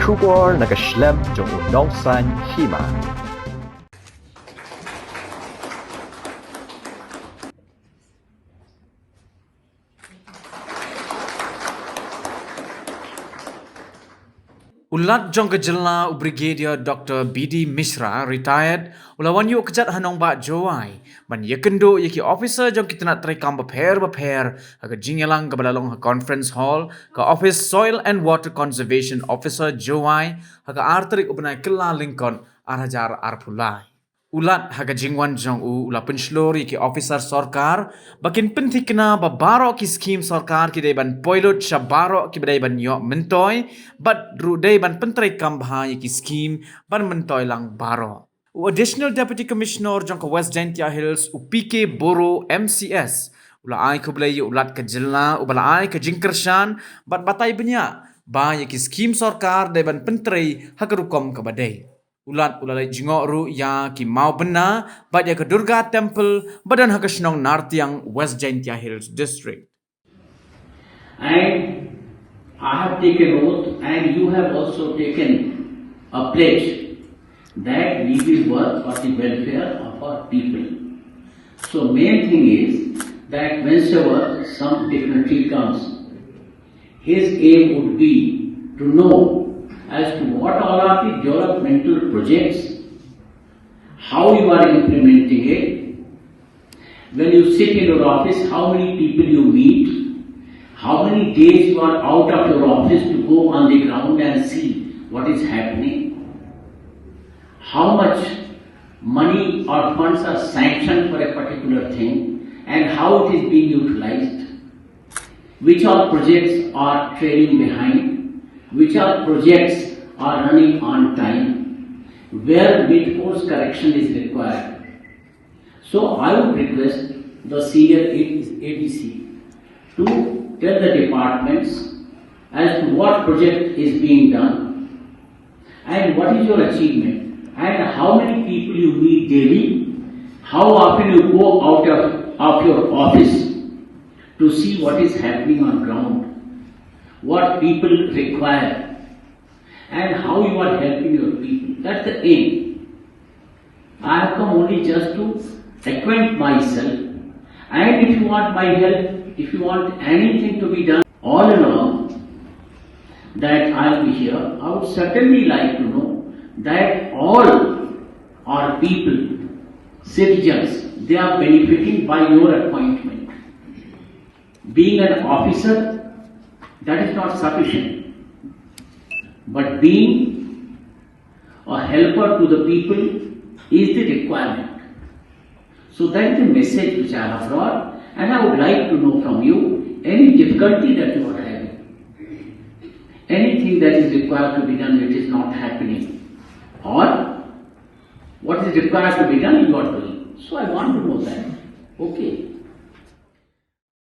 Kubor nagaslem jong Nongtrei Hima. Ulat jong ke Jylla Brigadier Dr. B.D. Mishra retired ulawan Ïuhkjat hanong ba Jowai ban yekendo yeki officer jong kita nak terekam beper aga jingelang ke balalong ha conference hall ke office soil and water conservation officer Jowai aga arterik ubnai kela Lincoln arhajar arpulai. Ulat haga jingwan jong ula Pynshlur ki officer Sorkar bakin penting kena babaro ki skim Sorkar ki ban pilot shabaro ki ban yo mentoy but ru ban pentrai kambha ki skim ban mentoy lang baro. Additional Deputy Commissioner jong ke West Jaintia Hills PK Boro MCS ula ai ko blay ulat ke Jylla ubala ai ke jingkershan bat batai benya ba ki skim Sorkar ban pentrai hagarukom ke badai. Ulat ulalai jingok ru ya ki mau bena bat ya ke Durga Temple badan hakasnong Nartiang West Jaintia Hills District. And I have taken oath and you have also taken a pledge that we will work for the welfare of our people. So main thing is that whenever some dignitary comes, his aim would be to know as to what all are the developmental projects, how you are implementing it, when you sit in your office, how many people you meet, how many days you are out of your office to go on the ground and see what is happening, how much money or funds are sanctioned for a particular thing and how it is being utilized, which all projects are trailing behind, which are projects are running on time, where mid-course correction is required. So I would request the senior ADC to tell the departments as to what project is being done and what is your achievement and how many people you meet daily, how often you go out of your office to see what is happening on ground, what people require, and how you are helping your people. That's the aim. I have come only just to acquaint myself, and if you want my help, if you want anything to be done all along, that I will be here. I would certainly like to know that all our people, citizens, they are benefiting by your appointment. Being an officer, that is not sufficient, but being a helper to the people is the requirement. So that is the message which I have brought, and I would like to know from you any difficulty that you are having, anything that is required to be done which is not happening, or what is required to be done you are doing. So I want to know that. Okay.